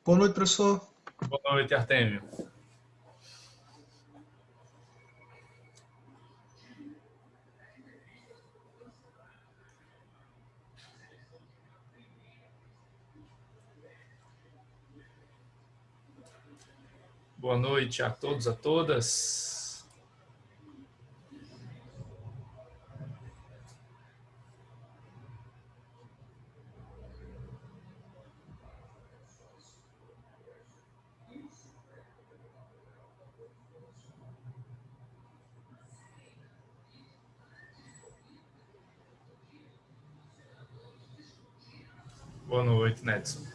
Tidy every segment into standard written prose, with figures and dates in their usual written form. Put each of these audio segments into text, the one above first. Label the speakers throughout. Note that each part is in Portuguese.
Speaker 1: Boa noite, professor.
Speaker 2: Boa noite, Artêmio. Boa noite a todos, a todas. Boa noite, Nedson.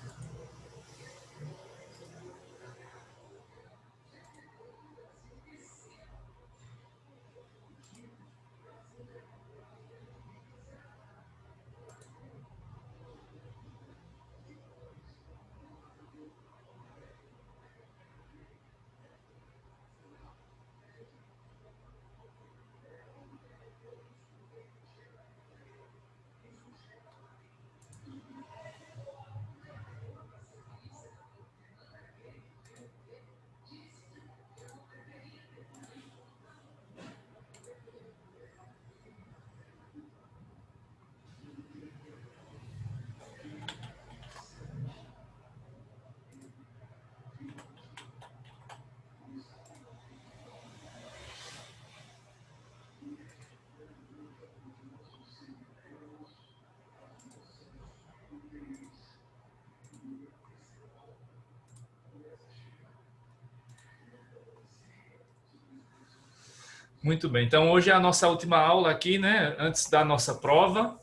Speaker 2: Muito bem, então hoje é a nossa última aula aqui, né? Antes da nossa prova.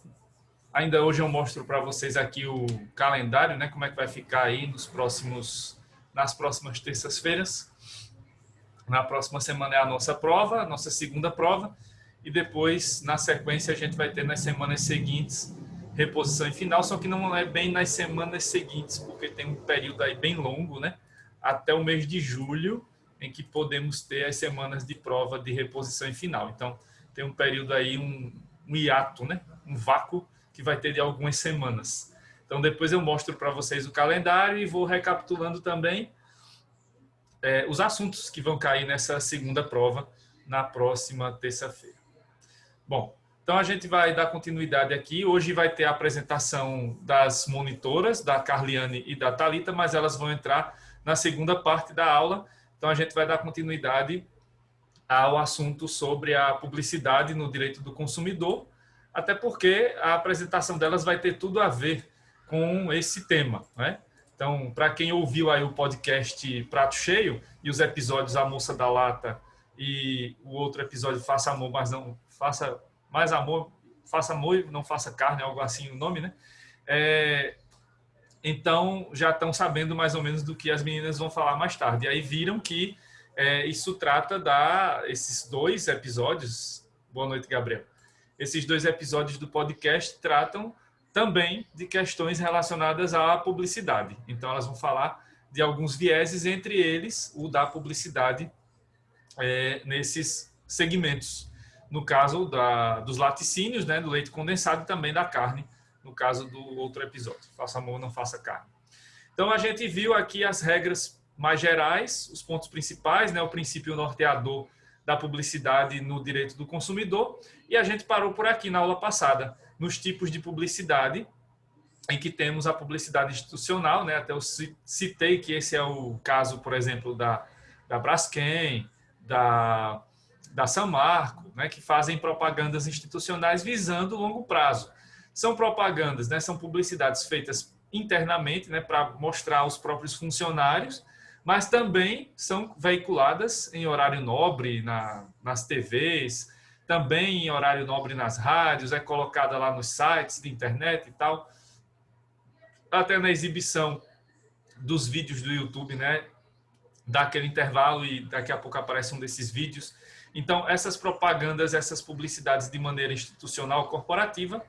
Speaker 2: Ainda hoje eu mostro para vocês aqui o calendário, né? Como é que vai ficar aí nas próximas terças-feiras. Na próxima semana é a nossa prova, a nossa segunda prova. E depois, na sequência, a gente vai ter nas semanas seguintes reposição e final, só que não é bem nas semanas seguintes, porque tem um período aí bem longo, né? Até o mês de julho, em que podemos ter as semanas de prova de reposição e final. Então, tem um período aí, um hiato, né? Um vácuo que vai ter de algumas semanas. Então, depois eu mostro para vocês o calendário e vou recapitulando também os assuntos que vão cair nessa segunda prova na próxima terça-feira. Bom, então a gente vai dar continuidade aqui. Hoje vai ter a apresentação das monitoras, da Carliane e da Thalita, mas elas vão entrar na segunda parte da aula. Então a gente vai dar continuidade ao assunto sobre a publicidade no direito do consumidor, até porque a apresentação delas vai ter tudo a ver com esse tema, né? Então, para quem ouviu aí o podcast Prato Cheio e os episódios A Moça da Lata e o outro episódio Faça Amor, mas não faça mais amor, faça amor e não faça carne, algo assim o nome, né? Então, já estão sabendo mais ou menos do que as meninas vão falar mais tarde. E aí viram que isso trata esses dois episódios. Boa noite, Gabriel. Esses dois episódios do podcast tratam também de questões relacionadas à publicidade. Então, elas vão falar de alguns vieses, entre eles o da publicidade nesses segmentos. No caso dos laticínios, né, do leite condensado e também da carne, no caso do outro episódio, faça amor, não faça carne. Então, a gente viu aqui as regras mais gerais, os pontos principais, né, o princípio norteador da publicidade no direito do consumidor, e a gente parou por aqui na aula passada, nos tipos de publicidade, em que temos a publicidade institucional, né, até eu citei que esse é o caso, por exemplo, da Braskem, da São Marco, né, que fazem propagandas institucionais visando longo prazo. São propagandas, né, são publicidades feitas internamente, né, para mostrar os próprios funcionários, mas também são veiculadas em horário nobre nas TVs, também em horário nobre nas rádios, é colocada lá nos sites de internet e tal, até na exibição dos vídeos do YouTube, né, dá aquele intervalo e daqui a pouco aparece um desses vídeos. Então, essas propagandas, essas publicidades de maneira institucional, corporativa,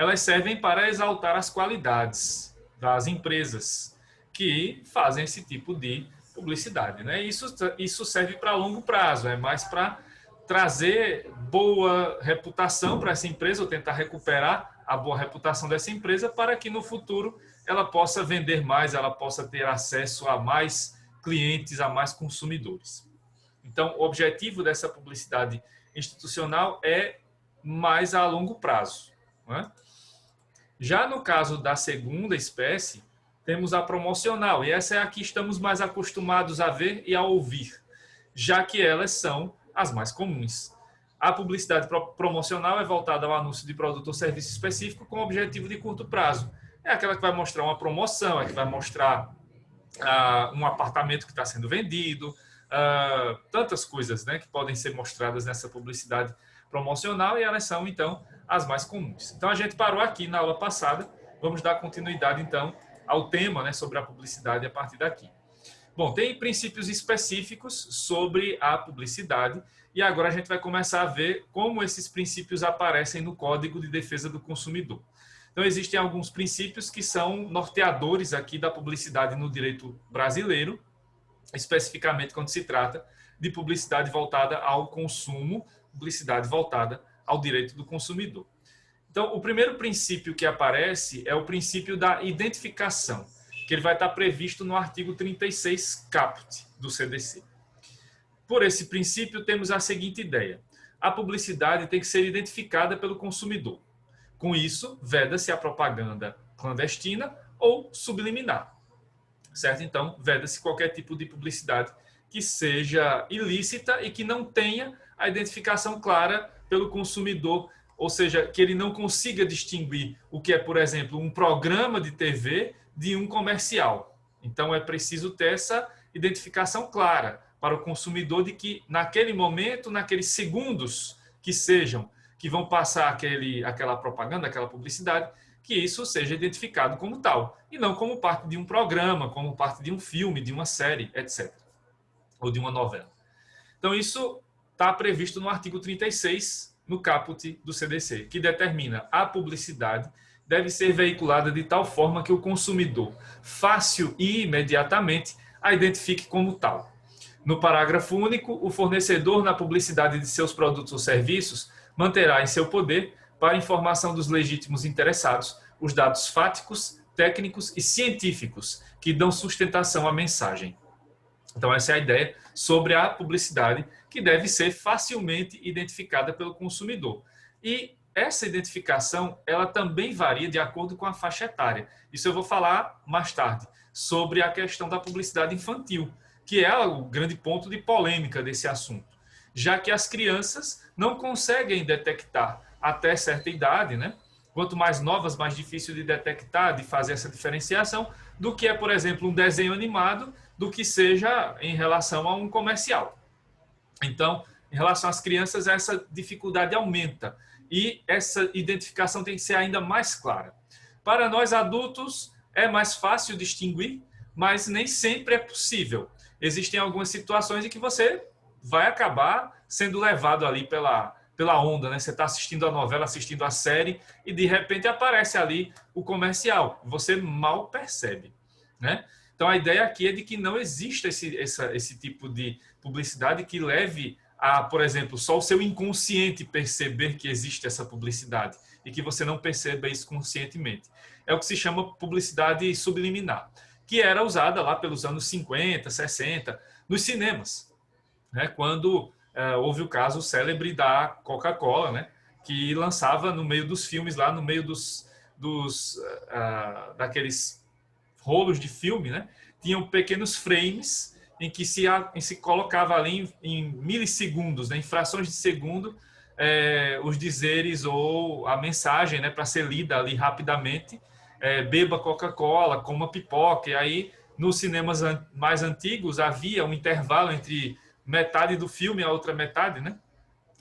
Speaker 2: elas servem para exaltar as qualidades das empresas que fazem esse tipo de publicidade, né? Isso serve para longo prazo, é mais para trazer boa reputação para essa empresa ou tentar recuperar a boa reputação dessa empresa para que no futuro ela possa vender mais, ela possa ter acesso a mais clientes, a mais consumidores. Então, o objetivo dessa publicidade institucional é mais a longo prazo, né? Já no caso da segunda espécie, temos a promocional, e essa é a que estamos mais acostumados a ver e a ouvir, já que elas são as mais comuns. A publicidade promocional é voltada ao anúncio de produto ou serviço específico com objetivo de curto prazo. É aquela que vai mostrar uma promoção, é que vai mostrar um apartamento que está sendo vendido, tantas coisas, né, que podem ser mostradas nessa publicidade promocional, e elas são, então, as mais comuns. Então, a gente parou aqui na aula passada, vamos dar continuidade, então, ao tema, né, sobre a publicidade a partir daqui. Bom, tem princípios específicos sobre a publicidade, e agora a gente vai começar a ver como esses princípios aparecem no Código de Defesa do Consumidor. Então, existem alguns princípios que são norteadores aqui da publicidade no direito brasileiro, especificamente quando se trata de publicidade voltada ao consumo, publicidade voltada ao direito do consumidor. Então, o primeiro princípio que aparece é o princípio da identificação, que ele vai estar previsto no artigo 36 caput do CDC. Por esse princípio, temos a seguinte ideia: a publicidade tem que ser identificada pelo consumidor. Com isso, veda-se a propaganda clandestina ou subliminar, certo? Então, veda-se qualquer tipo de publicidade que seja ilícita e que não tenha a identificação clara pelo consumidor, ou seja, que ele não consiga distinguir o que é, por exemplo, um programa de TV de um comercial. Então, é preciso ter essa identificação clara para o consumidor de que, naquele momento, naqueles segundos que vão passar aquela propaganda, aquela publicidade, que isso seja identificado como tal, e não como parte de um programa, como parte de um filme, de uma série, etc., ou de uma novela. Então, isso está previsto no artigo 36, no caput do CDC, que determina a publicidade deve ser veiculada de tal forma que o consumidor, fácil e imediatamente, a identifique como tal. No parágrafo único, o fornecedor, na publicidade de seus produtos ou serviços, manterá em seu poder, para informação dos legítimos interessados, os dados fáticos, técnicos e científicos que dão sustentação à mensagem. Então, essa é a ideia sobre a publicidade, que deve ser facilmente identificada pelo consumidor. E essa identificação, ela também varia de acordo com a faixa etária. Isso eu vou falar mais tarde, sobre a questão da publicidade infantil, que é o grande ponto de polêmica desse assunto, já que as crianças não conseguem detectar até certa idade, né? Quanto mais novas, mais difícil de detectar, de fazer essa diferenciação, do que é, por exemplo, um desenho animado, do que seja em relação a um comercial. Então, em relação às crianças, essa dificuldade aumenta e essa identificação tem que ser ainda mais clara. Para nós adultos, é mais fácil distinguir, mas nem sempre é possível. Existem algumas situações em que você vai acabar sendo levado ali pela onda, né? Você está assistindo a novela, assistindo a série e de repente aparece ali o comercial. Você mal percebe, né? Então a ideia aqui é de que não exista esse tipo de publicidade que leve a, por exemplo, só o seu inconsciente perceber que existe essa publicidade e que você não perceba isso conscientemente. É o que se chama publicidade subliminar, que era usada lá pelos anos 50, 60, nos cinemas, né? Quando houve o caso célebre da Coca-Cola, né? Que lançava no meio dos filmes, lá no meio daqueles rolos de filme, né? Tinham pequenos frames em que se colocava ali em milissegundos, né? Em frações de segundo, os dizeres ou a mensagem, né? Para ser lida ali rapidamente. Beba Coca-Cola, coma pipoca. E aí, nos cinemas mais antigos, havia um intervalo entre metade do filme e a outra metade, né?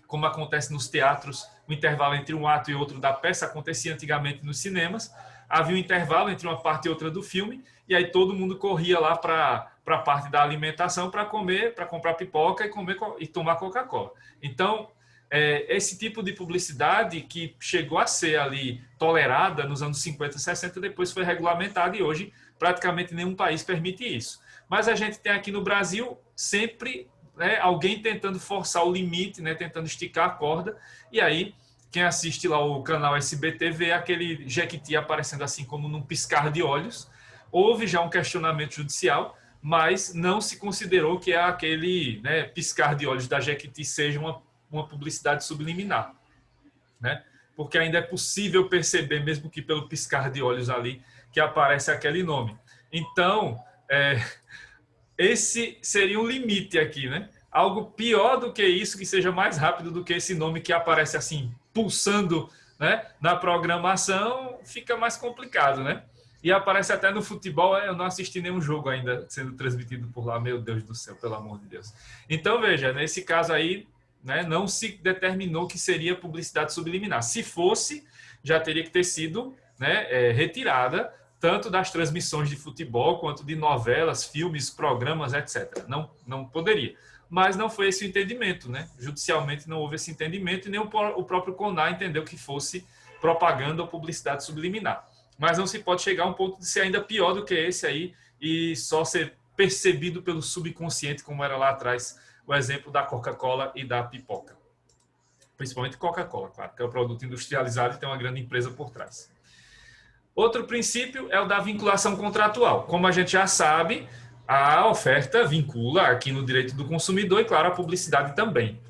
Speaker 2: Como acontece nos teatros, o intervalo entre um ato e outro da peça acontecia antigamente nos cinemas. Havia um intervalo entre uma parte e outra do filme, e aí todo mundo corria lá para a parte da alimentação para comer, para comprar pipoca e comer e tomar Coca-Cola. Então, esse tipo de publicidade que chegou a ser ali tolerada nos anos 50, 60, depois foi regulamentada e hoje praticamente nenhum país permite isso. Mas a gente tem aqui no Brasil sempre, né, alguém tentando forçar o limite, né, tentando esticar a corda, e aí quem assiste lá o canal SBT vê aquele Jequiti aparecendo assim como num piscar de olhos. Houve já um questionamento judicial, mas não se considerou que aquele, né, piscar de olhos da Jequiti seja uma publicidade subliminar, né? Porque ainda é possível perceber, mesmo que pelo piscar de olhos ali, que aparece aquele nome. Então, esse seria um limite aqui, né? Algo pior do que isso, que seja mais rápido do que esse nome que aparece assim, pulsando, né, na programação, fica mais complicado, né? E aparece até no futebol, eu não assisti nenhum jogo ainda sendo transmitido por lá, meu Deus do céu, pelo amor de Deus. Então, veja, nesse caso aí, né, não se determinou que seria publicidade subliminar. Se fosse, já teria que ter sido, né, retirada, tanto das transmissões de futebol, quanto de novelas, filmes, programas, etc. Não poderia. Mas não foi esse o entendimento, né? Judicialmente não houve esse entendimento e nem o próprio CONAR entendeu que fosse propaganda ou publicidade subliminar. Mas não se pode chegar a um ponto de ser ainda pior do que esse aí e só ser percebido pelo subconsciente, como era lá atrás o exemplo da Coca-Cola e da pipoca. Principalmente Coca-Cola, claro, que é um produto industrializado e tem uma grande empresa por trás. Outro princípio é o da vinculação contratual. Como a gente já sabe, a oferta vincula aqui no direito do consumidor e, claro, a publicidade também.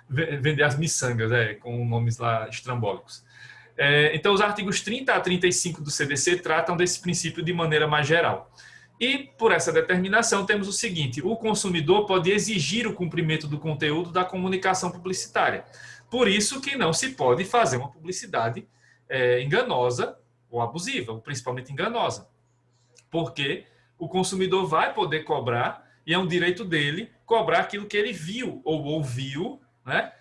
Speaker 2: Vender as miçangas, com nomes lá estrambólicos. Então, os artigos 30 a 35 do CDC tratam desse princípio de maneira mais geral. E, por essa determinação, temos o seguinte: o consumidor pode exigir o cumprimento do conteúdo da comunicação publicitária. Por isso que não se pode fazer uma publicidade enganosa ou abusiva, ou principalmente enganosa. Porque o consumidor vai poder cobrar, e é um direito dele, cobrar aquilo que ele viu ou ouviu, né,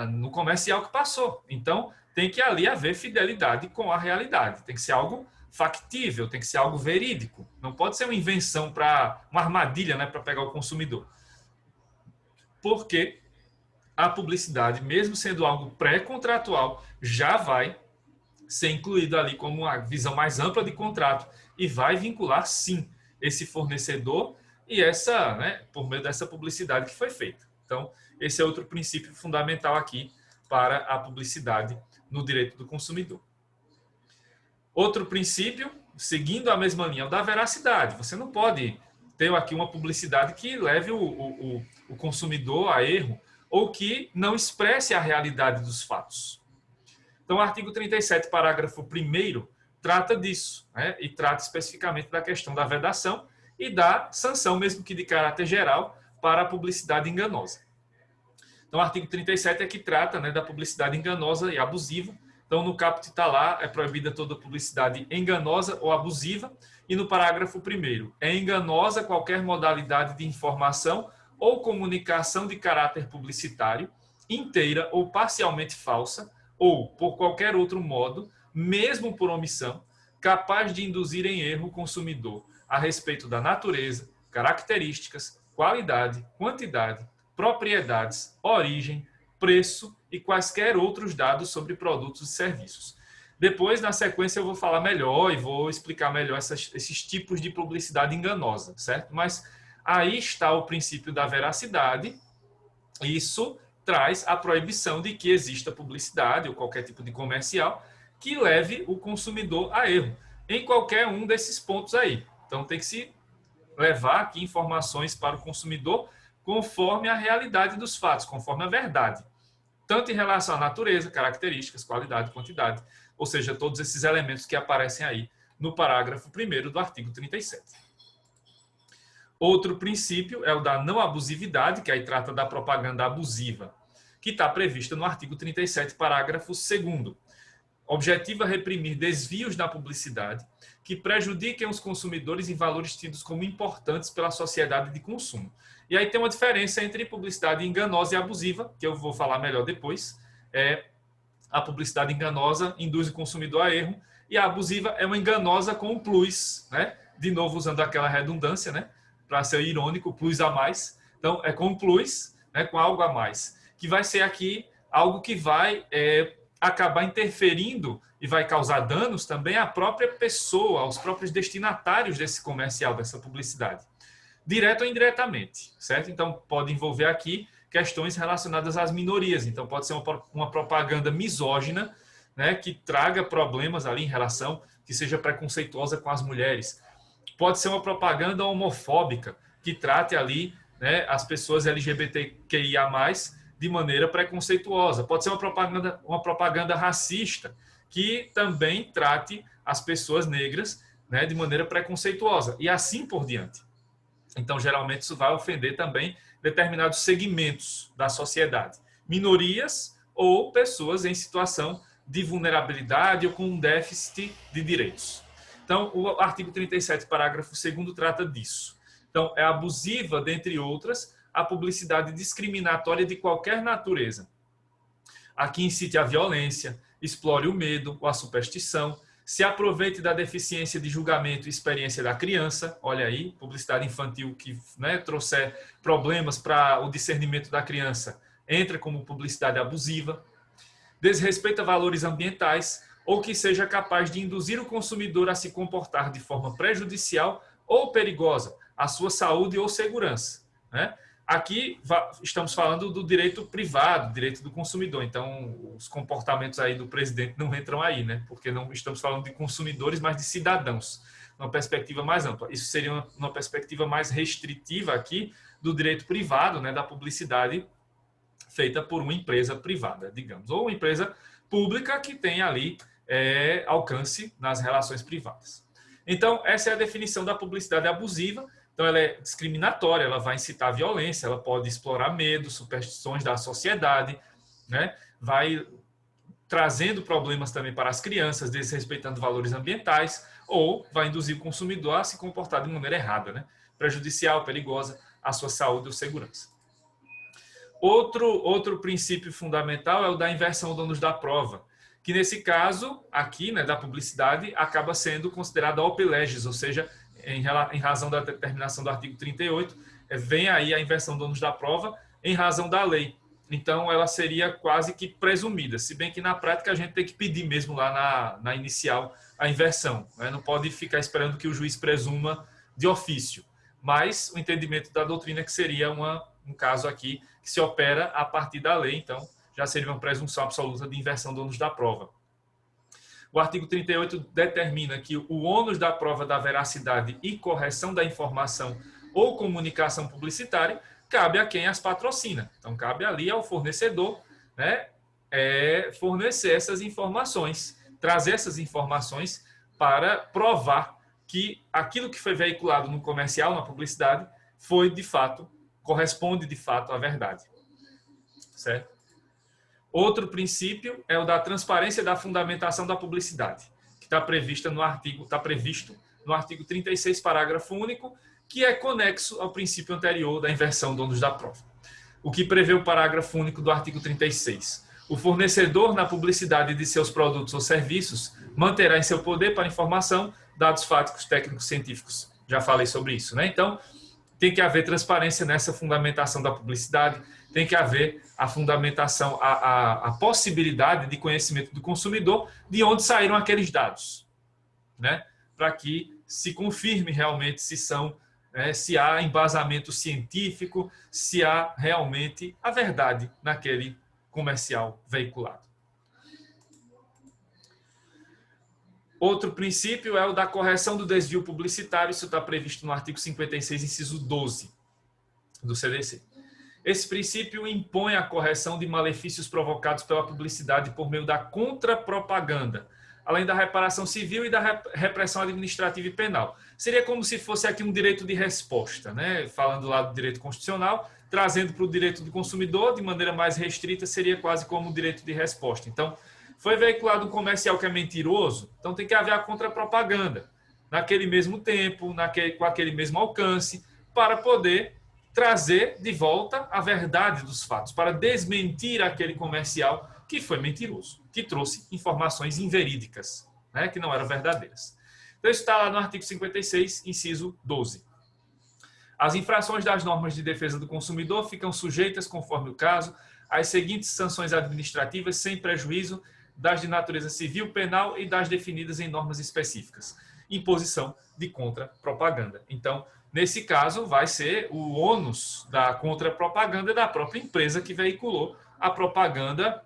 Speaker 2: no comercial que passou. Então, tem que ali haver fidelidade com a realidade. Tem que ser algo factível, tem que ser algo verídico. Não pode ser uma invenção para uma armadilha, né, para pegar o consumidor. Porque a publicidade, mesmo sendo algo pré-contratual, já vai ser incluído ali como uma visão mais ampla de contrato e vai vincular, sim, esse fornecedor e essa, né, por meio dessa publicidade que foi feita. Então, esse é outro princípio fundamental aqui para a publicidade no direito do consumidor. Outro princípio, seguindo a mesma linha, é o da veracidade. Você não pode ter aqui uma publicidade que leve o consumidor a erro ou que não expresse a realidade dos fatos. Então, o artigo 37, parágrafo 1º, trata disso, né? E trata especificamente da questão da vedação e da sanção, mesmo que de caráter geral, para a publicidade enganosa. Então, o artigo 37 é que trata, né, da publicidade enganosa e abusiva. Então, no caput está lá, é proibida toda publicidade enganosa ou abusiva. E no parágrafo 1º, é enganosa qualquer modalidade de informação ou comunicação de caráter publicitário, inteira ou parcialmente falsa, ou por qualquer outro modo, mesmo por omissão, capaz de induzir em erro o consumidor a respeito da natureza, características, qualidade, quantidade, propriedades, origem, preço e quaisquer outros dados sobre produtos e serviços. Depois, na sequência, eu vou falar melhor e vou explicar melhor esses tipos de publicidade enganosa, certo? Mas aí está o princípio da veracidade. Isso traz a proibição de que exista publicidade ou qualquer tipo de comercial que leve o consumidor a erro em qualquer um desses pontos aí. Então, tem que se levar aqui informações para o consumidor conforme a realidade dos fatos, conforme a verdade. Tanto em relação à natureza, características, qualidade, quantidade, ou seja, todos esses elementos que aparecem aí no parágrafo 1º do artigo 37. Outro princípio é o da não abusividade, que aí trata da propaganda abusiva, que está prevista no artigo 37, parágrafo 2º. Objetiva reprimir desvios na publicidade que prejudiquem os consumidores em valores tidos como importantes pela sociedade de consumo. E aí tem uma diferença entre publicidade enganosa e abusiva, que eu vou falar melhor depois. A publicidade enganosa induz o consumidor a erro e a abusiva é uma enganosa com um plus, né? De novo, usando aquela redundância, né? Para ser irônico, plus a mais. Então, é com um plus, né? Com algo a mais, que vai ser aqui algo que vai acabar interferindo e vai causar danos também à própria pessoa, aos próprios destinatários desse comercial, dessa publicidade, direto ou indiretamente, certo? Então, pode envolver aqui questões relacionadas às minorias. Então, pode ser uma propaganda misógina, né, que traga problemas ali em relação, que seja preconceituosa com as mulheres. Pode ser uma propaganda homofóbica, que trate ali, né, as pessoas LGBTQIA+, de maneira preconceituosa. Pode ser uma propaganda racista, que também trate as pessoas negras, né, de maneira preconceituosa, e assim por diante. Então, geralmente, isso vai ofender também determinados segmentos da sociedade. Minorias ou pessoas em situação de vulnerabilidade ou com um déficit de direitos. Então, o artigo 37, parágrafo 2º, trata disso. Então, é abusiva, dentre outras, a publicidade discriminatória de qualquer natureza. Aqui incite a violência, explore o medo ou a superstição, se aproveite da deficiência de julgamento e experiência da criança. Olha aí, publicidade infantil que, né, trouxer problemas para o discernimento da criança, entra como publicidade abusiva. Desrespeita valores ambientais ou que seja capaz de induzir o consumidor a se comportar de forma prejudicial ou perigosa à sua saúde ou segurança, né? Aqui estamos falando do direito privado, direito do consumidor. Então, os comportamentos aí do presidente não entram aí, né? Porque não estamos falando de consumidores, mas de cidadãos, uma perspectiva mais ampla. Isso seria uma perspectiva mais restritiva aqui do direito privado, né? Da publicidade feita por uma empresa privada, digamos, ou uma empresa pública que tem ali alcance nas relações privadas. Então, essa é a definição da publicidade abusiva. Então, ela é discriminatória, ela vai incitar a violência, ela pode explorar medo, superstições da sociedade, né? Vai trazendo problemas também para as crianças, desrespeitando valores ambientais, ou vai induzir o consumidor a se comportar de maneira errada, né? Prejudicial, perigosa à sua saúde ou segurança. Outro princípio fundamental é o da inversão do ônus da prova, que nesse caso, aqui, né, da publicidade, acaba sendo considerada op legis, ou seja, em razão da determinação do artigo 38, vem aí a inversão do ônus da prova em razão da lei. Então, ela seria quase que presumida, se bem que na prática a gente tem que pedir mesmo lá na inicial a inversão, né? Não pode ficar esperando que o juiz presuma de ofício, mas o entendimento da doutrina é que seria um caso aqui que se opera a partir da lei, então já seria uma presunção absoluta de inversão do ônus da prova. O artigo 38 determina que o ônus da prova da veracidade e correção da informação ou comunicação publicitária cabe a quem as patrocina. Então, cabe ali ao fornecedor, né, fornecer essas informações, trazer essas informações para provar que aquilo que foi veiculado no comercial, na publicidade, foi de fato, corresponde de fato à verdade. Certo? Outro princípio é o da transparência da fundamentação da publicidade, que está previsto no artigo 36, parágrafo único, que é conexo ao princípio anterior da inversão do ônus da prova. O que prevê o parágrafo único do artigo 36. O fornecedor, na publicidade de seus produtos ou serviços, manterá em seu poder para informação dados fáticos, técnicos, científicos. Já falei sobre isso, né? Então, tem que haver transparência nessa fundamentação da publicidade, tem que haver a fundamentação, a possibilidade de conhecimento do consumidor de onde saíram aqueles dados, né? Para que se confirme realmente se há embasamento científico, se há realmente a verdade naquele comercial veiculado. Outro princípio é o da correção do desvio publicitário, isso está previsto no artigo 56, inciso 12 do CDC. Esse princípio impõe a correção de malefícios provocados pela publicidade por meio da contrapropaganda, além da reparação civil e da repressão administrativa e penal. Seria como se fosse aqui um direito de resposta, né? Falando lá do direito constitucional, trazendo para o direito do consumidor, de maneira mais restrita, seria quase como um direito de resposta. Então, foi veiculado um comercial que é mentiroso, então tem que haver a contrapropaganda, naquele mesmo tempo, com aquele mesmo alcance, para poder trazer de volta a verdade dos fatos, para desmentir aquele comercial que foi mentiroso, que trouxe informações inverídicas, né, que não eram verdadeiras. Então, isso está lá no artigo 56, inciso 12. As infrações das normas de defesa do consumidor ficam sujeitas, conforme o caso, as seguintes sanções administrativas sem prejuízo das de natureza civil, penal e das definidas em normas específicas. Imposição de contra-propaganda. Então, nesse caso, vai ser o ônus da contra-propaganda da própria empresa que veiculou a propaganda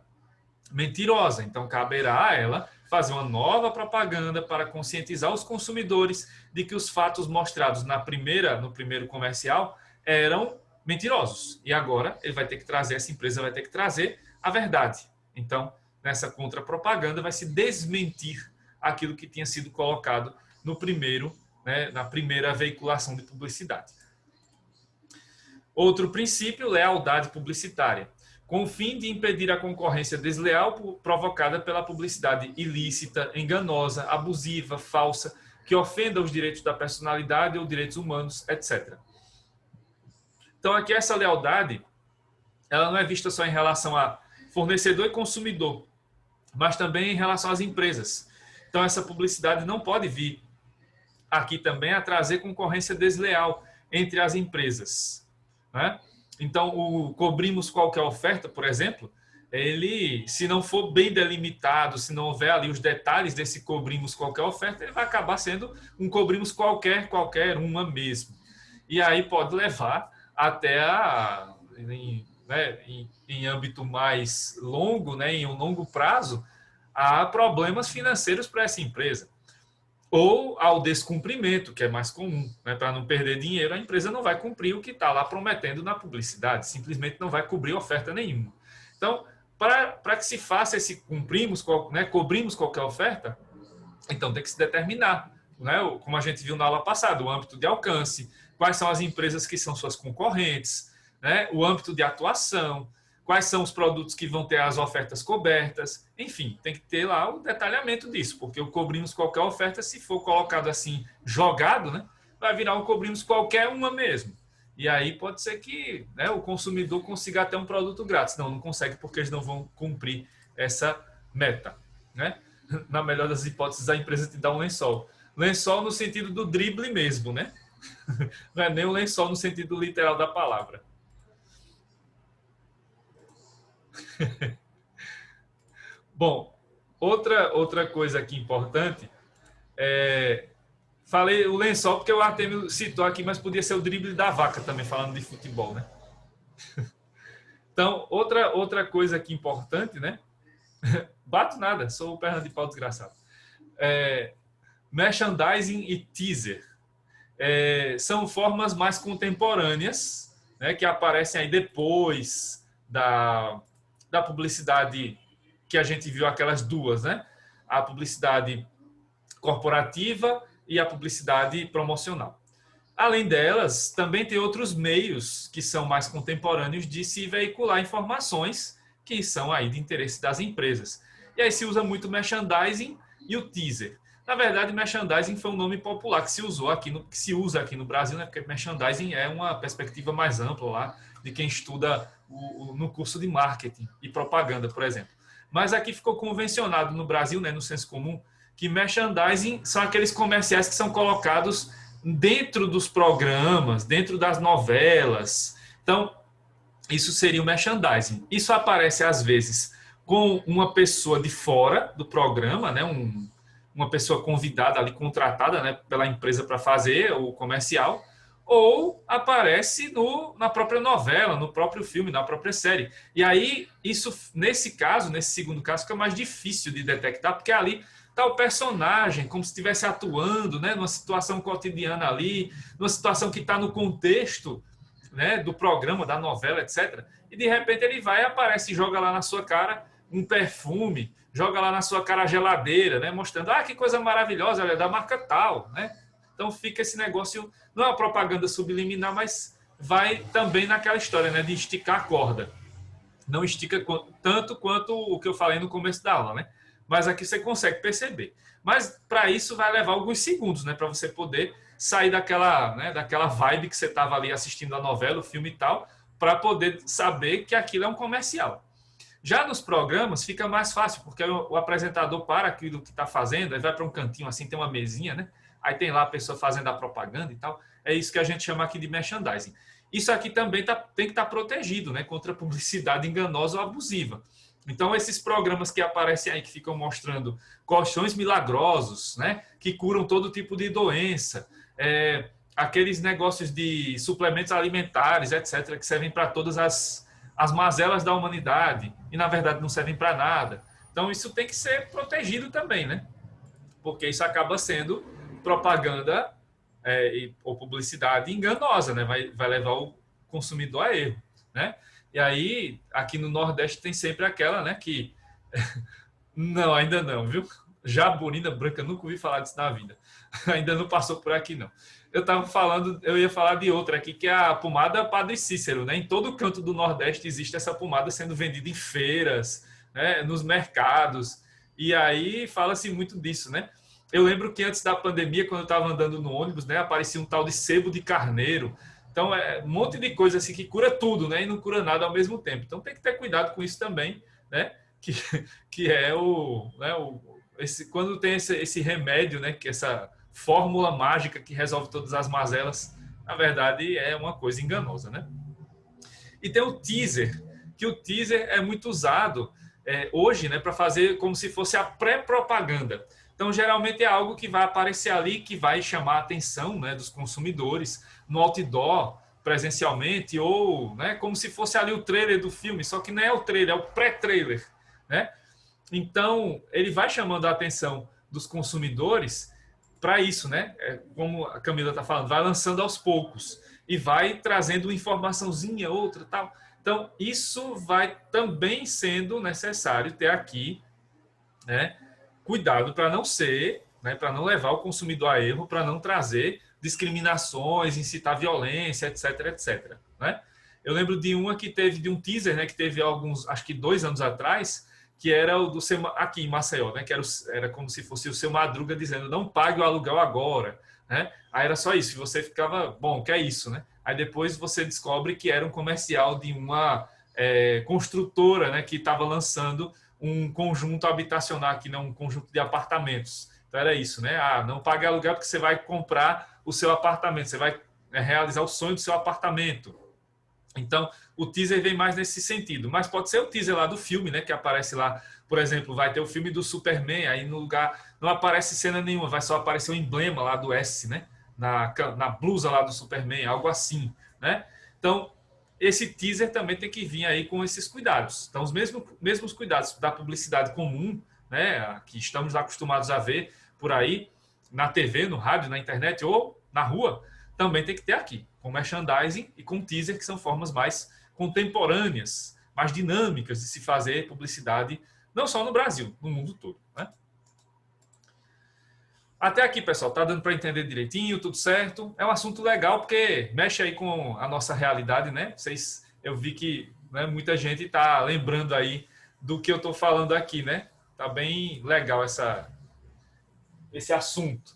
Speaker 2: mentirosa. Então, caberá a ela fazer uma nova propaganda para conscientizar os consumidores de que os fatos mostrados no primeiro comercial eram mentirosos. E agora ele vai ter que trazer, essa empresa vai ter que trazer a verdade. Então, nessa contra-propaganda vai se desmentir aquilo que tinha sido colocado no primeiro, né, na primeira veiculação de publicidade. Outro princípio, lealdade publicitária, com o fim de impedir a concorrência desleal provocada pela publicidade ilícita, enganosa, abusiva, falsa, que ofenda os direitos da personalidade ou direitos humanos, etc. Então, aqui essa lealdade, ela não é vista só em relação a fornecedor e consumidor, mas também em relação às empresas. Então, essa publicidade não pode vir aqui também a trazer concorrência desleal entre as empresas, né? Então, o cobrimos qualquer oferta, por exemplo, ele, se não for bem delimitado, se não houver ali os detalhes desse cobrimos qualquer oferta, ele vai acabar sendo um cobrimos qualquer uma mesmo. E aí pode levar até em âmbito mais longo, né, em um longo prazo, a problemas financeiros para essa empresa. Ou ao descumprimento, que é mais comum, né? Para não perder dinheiro, a empresa não vai cumprir o que está lá prometendo na publicidade, simplesmente não vai cobrir oferta nenhuma. Então, para que se faça esse cobrimos qualquer oferta, então tem que se determinar, né? Como a gente viu na aula passada, o âmbito de alcance, quais são as empresas que são suas concorrentes, né? O âmbito de atuação, quais são os produtos que vão ter as ofertas cobertas, enfim, tem que ter lá o detalhamento disso, porque o cobrimos qualquer oferta, se for colocado assim, jogado, né, vai virar um cobrimos qualquer uma mesmo. E aí pode ser que, né, o consumidor consiga até um produto grátis. Não consegue porque eles não vão cumprir essa meta, né? Na melhor das hipóteses, a empresa te dá um lençol. Lençol no sentido do drible mesmo, né? Não é nem um lençol no sentido literal da palavra. Bom, outra coisa aqui importante, falei o lençol porque o Artemio citou aqui, mas podia ser o drible da vaca também, falando de futebol, né? Então, outra coisa aqui importante, né? Bato nada, sou o perna de pau desgraçado. Merchandising e teaser. São formas mais contemporâneas, né, que aparecem aí depois da publicidade que a gente viu, aquelas duas, né? A publicidade corporativa e a publicidade promocional. Além delas, também tem outros meios que são mais contemporâneos de se veicular informações que são aí de interesse das empresas. E aí se usa muito merchandising e o teaser. Na verdade, merchandising foi um nome popular que se usa aqui no Brasil, né? Porque merchandising é uma perspectiva mais ampla lá de quem estuda no curso de marketing e propaganda, por exemplo. Mas aqui ficou convencionado no Brasil, né, no senso comum, que merchandising são aqueles comerciais que são colocados dentro dos programas, dentro das novelas. Então, isso seria o merchandising. Isso aparece, às vezes, com uma pessoa de fora do programa, né, uma pessoa convidada ali, contratada, né, pela empresa para fazer o comercial, ou aparece na própria novela, no próprio filme, na própria série. E aí, isso, nesse segundo caso, fica mais difícil de detectar, porque ali está o personagem, como se estivesse atuando, né, numa situação cotidiana ali, numa situação que está no contexto, né, do programa, da novela, etc. E, de repente, ele vai e aparece e joga lá na sua cara um perfume, joga lá na sua cara a geladeira, né, mostrando, que coisa maravilhosa, ela é da marca tal, né? Então fica esse negócio, não é uma propaganda subliminar, mas vai também naquela história, né, de esticar a corda. Não estica tanto quanto o que eu falei no começo da aula, né? Mas aqui você consegue perceber. Mas para isso vai levar alguns segundos, né, para você poder sair daquela vibe que você estava ali assistindo a novela, o filme e tal, para poder saber que aquilo é um comercial. Já nos programas fica mais fácil, porque o apresentador para aquilo que está fazendo, aí vai para um cantinho assim, tem uma mesinha, né? Aí tem lá a pessoa fazendo a propaganda e tal. É isso que a gente chama aqui de merchandising. Isso aqui também tem que estar protegido, né, contra publicidade enganosa ou abusiva. Então, esses programas que aparecem aí, que ficam mostrando colchões milagrosos, né, que curam todo tipo de doença, aqueles negócios de suplementos alimentares, etc., que servem para todas as mazelas da humanidade e, na verdade, não servem para nada. Então, isso tem que ser protegido também, né? Porque isso acaba sendo propaganda ou publicidade enganosa, né? Vai levar o consumidor a erro, né? E aí, aqui no Nordeste tem sempre aquela, né, que... Não, ainda não, viu? Jaburina branca, nunca ouvi falar disso na vida. Ainda não passou por aqui, não. Eu ia falar de outra aqui, que é a pomada Padre Cícero, né? Em todo canto do Nordeste existe essa pomada sendo vendida em feiras, né, nos mercados. E aí fala-se muito disso, né? Eu lembro que antes da pandemia, quando eu estava andando no ônibus, né, aparecia um tal de sebo de carneiro. Então, um monte de coisa assim que cura tudo, né? E não cura nada ao mesmo tempo. Então, tem que ter cuidado com isso também, né? Que, que é quando tem esse remédio, né? Que essa fórmula mágica que resolve todas as mazelas, na verdade, é uma coisa enganosa, né? E tem o teaser, que o teaser é muito usado hoje, né? Para fazer como se fosse a pré-propaganda. Então, geralmente é algo que vai aparecer ali, que vai chamar a atenção, né, dos consumidores no outdoor, presencialmente, ou, né, como se fosse ali o trailer do filme, só que não é o trailer, é o pré-trailer, né? Então, ele vai chamando a atenção dos consumidores para isso, né? Como a Camila está falando, vai lançando aos poucos e vai trazendo uma informaçãozinha, outra, tal. Então, isso vai também sendo necessário ter aqui, né, cuidado para não ser, né, para não levar o consumidor a erro, para não trazer discriminações, incitar violência, etc, etc, né? Eu lembro de uma que teve, de um teaser, né, que teve alguns, acho que 2 anos atrás, que era o do seu, aqui em Maceió, né, que era como se fosse o seu Madruga dizendo, não pague o aluguel agora, né? Aí era só isso, e você ficava, bom, que é isso, né? Aí depois você descobre que era um comercial de uma construtora, né, que estava lançando um conjunto habitacional aqui, não um conjunto de apartamentos. Então era isso, né? Não pague aluguel porque você vai comprar o seu apartamento, você vai realizar o sonho do seu apartamento. Então, o teaser vem mais nesse sentido. Mas pode ser o teaser lá do filme, né? Que aparece lá, por exemplo, vai ter o filme do Superman, aí no lugar não aparece cena nenhuma, vai só aparecer o emblema lá do S, né? Na blusa lá do Superman, algo assim, né? Então, esse teaser também tem que vir aí com esses cuidados. Então, os mesmos cuidados da publicidade comum, né? Que estamos acostumados a ver por aí, na TV, no rádio, na internet ou na rua, também tem que ter aqui, com merchandising e com teaser, que são formas mais contemporâneas, mais dinâmicas de se fazer publicidade, não só no Brasil, no mundo todo, né? Até aqui, pessoal, tá dando para entender direitinho, tudo certo? É um assunto legal porque mexe aí com a nossa realidade, né? Eu vi que, né, muita gente está lembrando aí do que eu estou falando aqui, né? Tá bem legal esse assunto.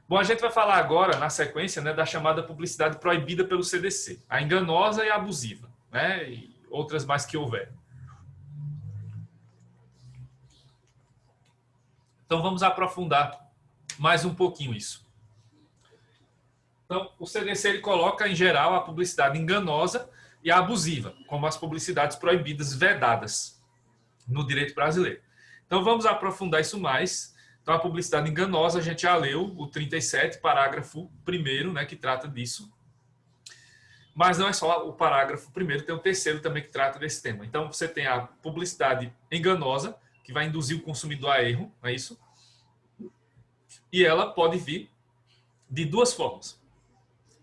Speaker 2: Bom, a gente vai falar agora, na sequência, né, da chamada publicidade proibida pelo CDC, a enganosa e a abusiva, né, e outras mais que houver. Então, vamos aprofundar mais um pouquinho isso. Então, o CDC ele coloca, em geral, a publicidade enganosa e a abusiva, como as publicidades proibidas, vedadas no direito brasileiro. Então, vamos aprofundar isso mais. Então, a publicidade enganosa, a gente já leu o 37, parágrafo 1º, né, que trata disso. Mas não é só o parágrafo 1º, tem o 3º também que trata desse tema. Então, você tem a publicidade enganosa, que vai induzir o consumidor a erro, não é isso? E ela pode vir de duas formas.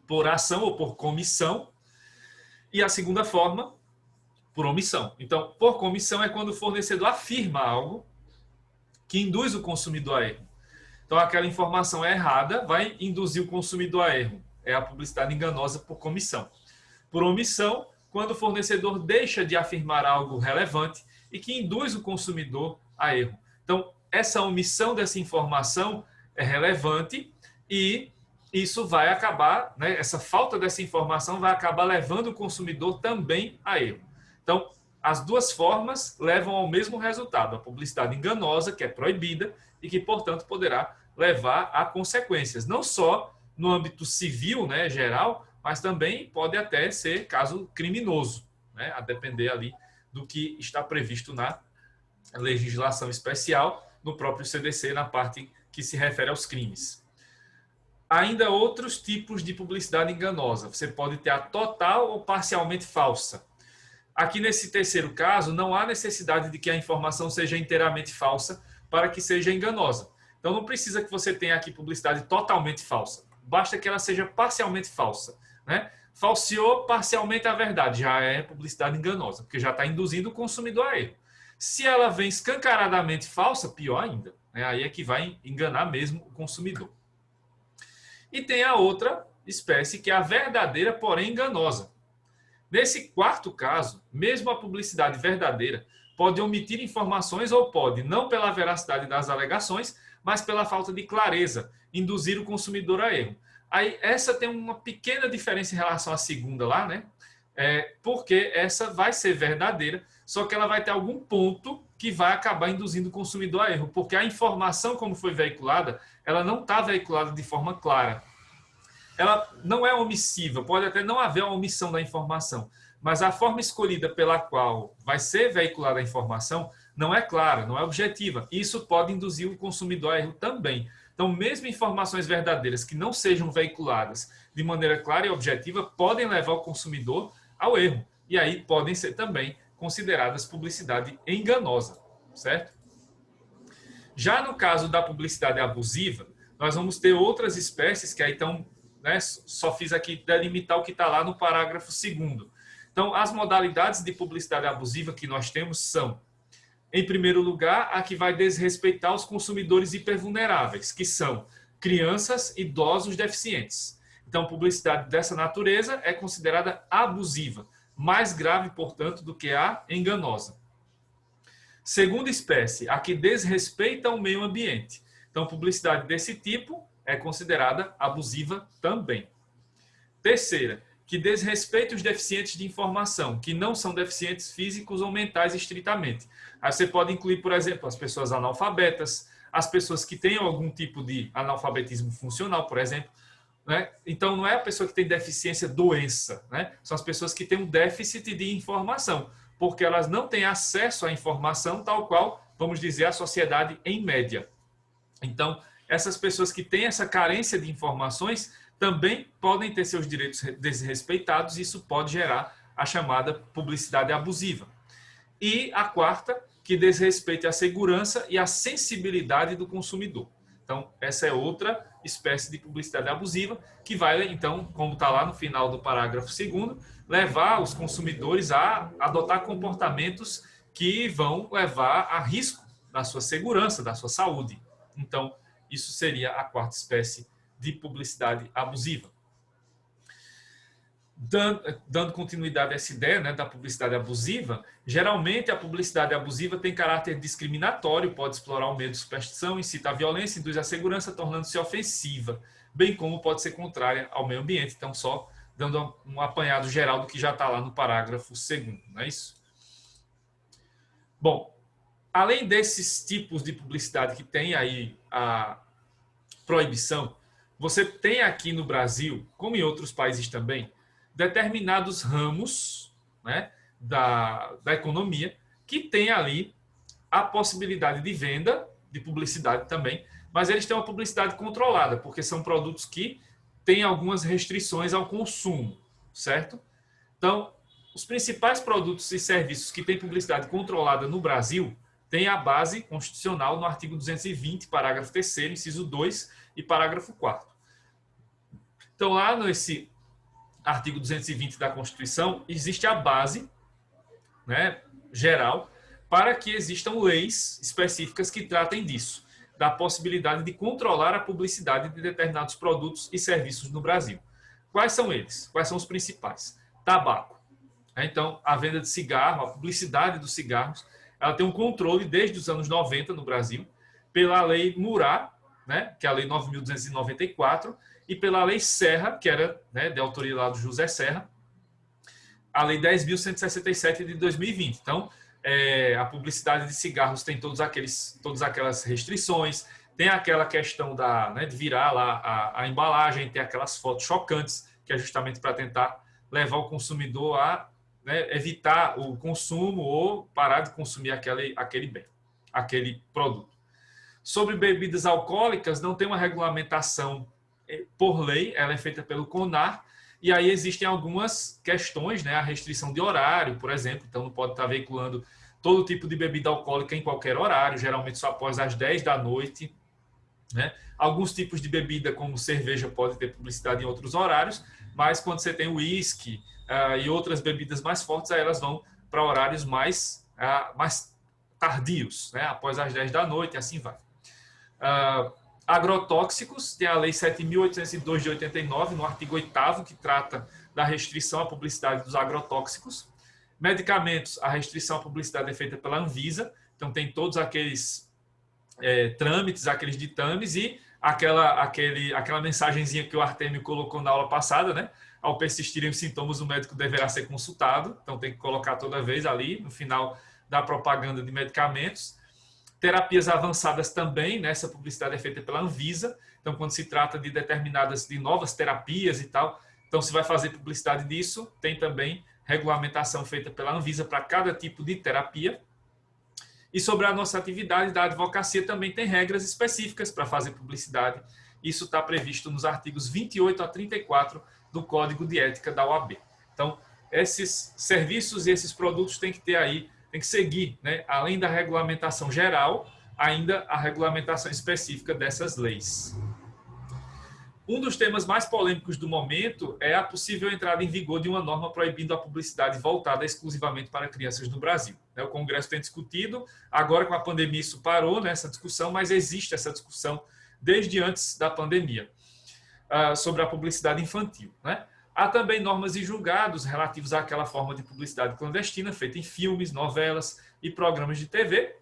Speaker 2: Por ação ou por comissão. E a segunda forma, por omissão. Então, por comissão é quando o fornecedor afirma algo que induz o consumidor a erro. Então, aquela informação é errada, vai induzir o consumidor a erro. É a publicidade enganosa por comissão. Por omissão, quando o fornecedor deixa de afirmar algo relevante e que induz o consumidor a erro. Então, essa omissão dessa informação é relevante e isso vai acabar, né, essa falta dessa informação vai acabar levando o consumidor também a erro. Então, as duas formas levam ao mesmo resultado, a publicidade enganosa, que é proibida e que, portanto, poderá levar a consequências, não só no âmbito civil, né, geral, mas também pode até ser caso criminoso, né? A depender ali do que está previsto na legislação especial, no próprio CDC, na parte que se refere aos crimes. Ainda outros tipos de publicidade enganosa. Você pode ter a total ou parcialmente falsa. Aqui nesse terceiro caso, não há necessidade de que a informação seja inteiramente falsa para que seja enganosa. Então, não precisa que você tenha aqui publicidade totalmente falsa. Basta que ela seja parcialmente falsa, né? Falseou parcialmente a verdade, já é publicidade enganosa, porque já está induzindo o consumidor a erro. Se ela vem escancaradamente falsa, pior ainda, né? Aí é que vai enganar mesmo o consumidor. E tem a outra espécie, que é a verdadeira, porém enganosa. Nesse quarto caso, mesmo a publicidade verdadeira pode omitir informações ou pode, não pela veracidade das alegações, mas pela falta de clareza, induzir o consumidor a erro. Aí essa tem uma pequena diferença em relação à segunda lá, né? Porque essa vai ser verdadeira, só que ela vai ter algum ponto que vai acabar induzindo o consumidor a erro, porque a informação como foi veiculada, ela não está veiculada de forma clara. Ela não é omissiva, pode até não haver uma omissão da informação, mas a forma escolhida pela qual vai ser veiculada a informação não é clara, não é objetiva. Isso pode induzir o consumidor a erro também. Então, mesmo informações verdadeiras que não sejam veiculadas de maneira clara e objetiva, podem levar o consumidor ao erro. E aí podem ser também consideradas publicidade enganosa, certo? Já no caso da publicidade abusiva, nós vamos ter outras espécies que aí estão, né, só fiz aqui delimitar o que está lá no parágrafo 2º. Então, as modalidades de publicidade abusiva que nós temos são, em primeiro lugar, a que vai desrespeitar os consumidores hipervulneráveis, que são crianças, idosos, deficientes. Então, publicidade dessa natureza é considerada abusiva, mais grave, portanto, do que a enganosa. Segunda espécie, a que desrespeita o meio ambiente. Então, publicidade desse tipo é considerada abusiva também. Terceira, que desrespeita os deficientes de informação, que não são deficientes físicos ou mentais estritamente. Aí você pode incluir, por exemplo, as pessoas analfabetas, as pessoas que têm algum tipo de analfabetismo funcional, por exemplo, né? Então, não é a pessoa que tem deficiência doença, né? São as pessoas que têm um déficit de informação, porque elas não têm acesso à informação tal qual, vamos dizer, a sociedade em média. Então, essas pessoas que têm essa carência de informações também podem ter seus direitos desrespeitados, e isso pode gerar a chamada publicidade abusiva. E a quarta, que desrespeite a segurança e a sensibilidade do consumidor. Então, essa é outra espécie de publicidade abusiva que vai, então, como está lá no final do parágrafo 2º, levar os consumidores a adotar comportamentos que vão levar a risco da sua segurança, da sua saúde. Então, isso seria a quarta espécie de publicidade abusiva. Dando continuidade a essa ideia, né, da publicidade abusiva, geralmente a publicidade abusiva tem caráter discriminatório, pode explorar o medo de superstição, incita a violência, induz a segurança, tornando-se ofensiva, bem como pode ser contrária ao meio ambiente. Então, só dando um apanhado geral do que já está lá no parágrafo 2º, não é isso? Bom, além desses tipos de publicidade que tem aí a proibição, você tem aqui no Brasil, como em outros países também, determinados ramos, né, da economia que tem ali a possibilidade de venda, de publicidade também, mas eles têm uma publicidade controlada, porque são produtos que têm algumas restrições ao consumo, certo? Então, os principais produtos e serviços que têm publicidade controlada no Brasil têm a base constitucional no artigo 220, parágrafo 3º, inciso 2 e parágrafo 4º. Então, lá nesse artigo 220 da Constituição, existe a base, né, geral para que existam leis específicas que tratem disso, da possibilidade de controlar a publicidade de determinados produtos e serviços no Brasil. Quais são eles? Quais são os principais? Tabaco. Então, a venda de cigarro, a publicidade dos cigarros, ela tem um controle desde os anos 90 no Brasil, pela lei Murat, né, que é a lei 9.294, e pela lei Serra, que era, né, de autoria lá do José Serra, a lei 10.167 de 2020. Então, a publicidade de cigarros tem todas aquelas restrições, tem aquela questão de virar lá a embalagem, tem aquelas fotos chocantes que é justamente para tentar levar o consumidor a, né, evitar o consumo ou parar de consumir aquele bem, aquele produto. Sobre bebidas alcoólicas, não tem uma regulamentação por lei, ela é feita pelo CONAR, e aí existem algumas questões, né? A restrição de horário, por exemplo, então não pode estar veiculando todo tipo de bebida alcoólica em qualquer horário, geralmente só após as 10 da noite, né? Alguns tipos de bebida, como cerveja, pode ter publicidade em outros horários, mas quando você tem uísque e outras bebidas mais fortes, aí elas vão para horários mais tardios, né? Após as 10 da noite, e assim vai. Agrotóxicos, tem a Lei 7.802 de 89, no artigo 8º, que trata da restrição à publicidade dos agrotóxicos. Medicamentos, a restrição à publicidade é feita pela Anvisa, então tem todos aqueles trâmites, aqueles ditames e aquela mensagenzinha que o Artemio colocou na aula passada, né? Ao persistirem os sintomas, o médico deverá ser consultado, então tem que colocar toda vez ali, no final da propaganda de medicamentos. Terapias avançadas também, né? Essa publicidade é feita pela Anvisa, então quando se trata de de novas terapias e tal, então se vai fazer publicidade disso, tem também regulamentação feita pela Anvisa para cada tipo de terapia. E sobre a nossa atividade da advocacia também tem regras específicas para fazer publicidade. Isso está previsto nos artigos 28 a 34 do Código de Ética da OAB. Então, esses serviços e esses produtos têm que ter aí, tem que seguir, né? Além da regulamentação geral, ainda a regulamentação específica dessas leis. Um dos temas mais polêmicos do momento é a possível entrada em vigor de uma norma proibindo a publicidade voltada exclusivamente para crianças no Brasil. O Congresso tem discutido, agora com a pandemia isso parou nessa discussão, mas existe essa discussão desde antes da pandemia sobre a publicidade infantil, né? Há também normas e julgados relativos àquela forma de publicidade clandestina feita em filmes, novelas e programas de TV,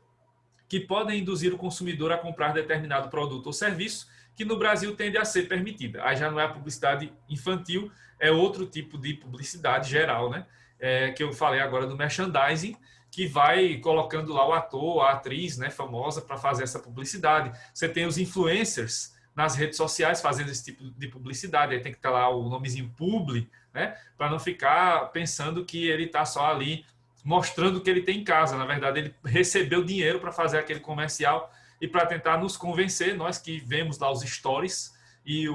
Speaker 2: que podem induzir o consumidor a comprar determinado produto ou serviço, que no Brasil tende a ser permitida. Aí já não é a publicidade infantil, é outro tipo de publicidade geral, né? Que eu falei agora do merchandising, que vai colocando lá o ator, a atriz, né, famosa para fazer essa publicidade. Você tem os influencers nas redes sociais fazendo esse tipo de publicidade, aí tem que estar lá o nomezinho publi, né, para não ficar pensando que ele está só ali mostrando o que ele tem em casa. Na verdade, ele recebeu dinheiro para fazer aquele comercial e para tentar nos convencer, nós que vemos lá os stories e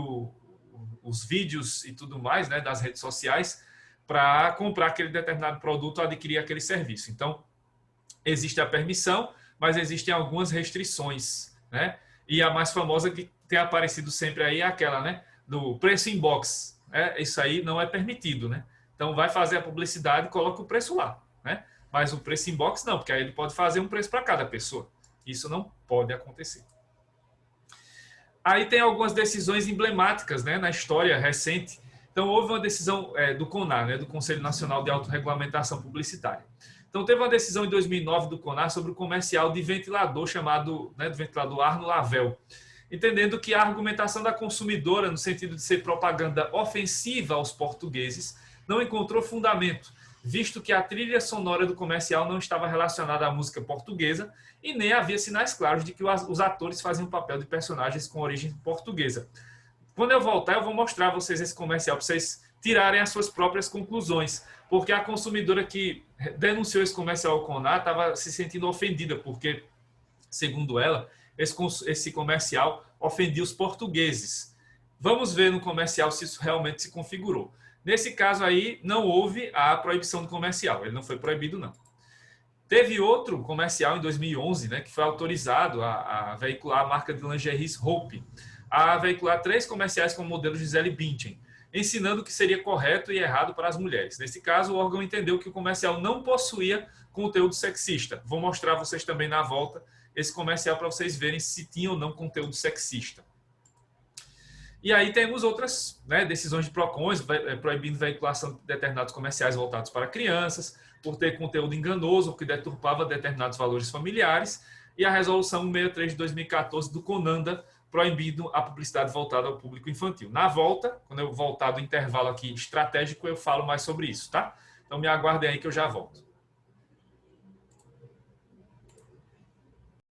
Speaker 2: os vídeos e tudo mais, né, das redes sociais, para comprar aquele determinado produto ou adquirir aquele serviço. Então, existe a permissão, mas existem algumas restrições, né? E a mais famosa que tem aparecido sempre aí é aquela, né, do preço em box. Isso aí não é permitido, né? Então, vai fazer a publicidade e coloca o preço lá, né? Mas o preço em box não, porque aí ele pode fazer um preço para cada pessoa. Isso não pode acontecer. Aí tem algumas decisões emblemáticas, né, na história recente. Então, houve uma decisão do CONAR, né, do Conselho Nacional de Autorregulamentação Publicitária. Então, teve uma decisão em 2009 do CONAR sobre o comercial de ventilador chamado, né, do ventilador Arno Lavelle, entendendo que a argumentação da consumidora, no sentido de ser propaganda ofensiva aos portugueses, não encontrou fundamento, visto que a trilha sonora do comercial não estava relacionada à música portuguesa e nem havia sinais claros de que os atores faziam o papel de personagens com origem portuguesa. Quando eu voltar, eu vou mostrar a vocês esse comercial, para vocês tirarem as suas próprias conclusões, porque a consumidora que denunciou esse comercial ao CONAR estava se sentindo ofendida, porque, segundo ela, esse comercial ofendia os portugueses. Vamos ver no comercial se isso realmente se configurou. Nesse caso aí, não houve a proibição do comercial, ele não foi proibido, não. Teve outro comercial em 2011, né, que foi autorizado a veicular a marca de lingeries Hope, a veicular 3 comerciais com o modelo Gisele Bündchen, ensinando o que seria correto e errado para as mulheres. Nesse caso, o órgão entendeu que o comercial não possuía conteúdo sexista. Vou mostrar a vocês também na volta esse comercial para vocês verem se tinha ou não conteúdo sexista. E aí temos outras, né, decisões de PROCONs, proibindo veiculação de determinados comerciais voltados para crianças, por ter conteúdo enganoso, que deturpava determinados valores familiares, e a resolução 163 de 2014 do CONANDA, proibindo a publicidade voltada ao público infantil. Na volta, quando eu voltar do intervalo aqui estratégico, eu falo mais sobre isso, tá? Então me aguardem aí que eu já volto.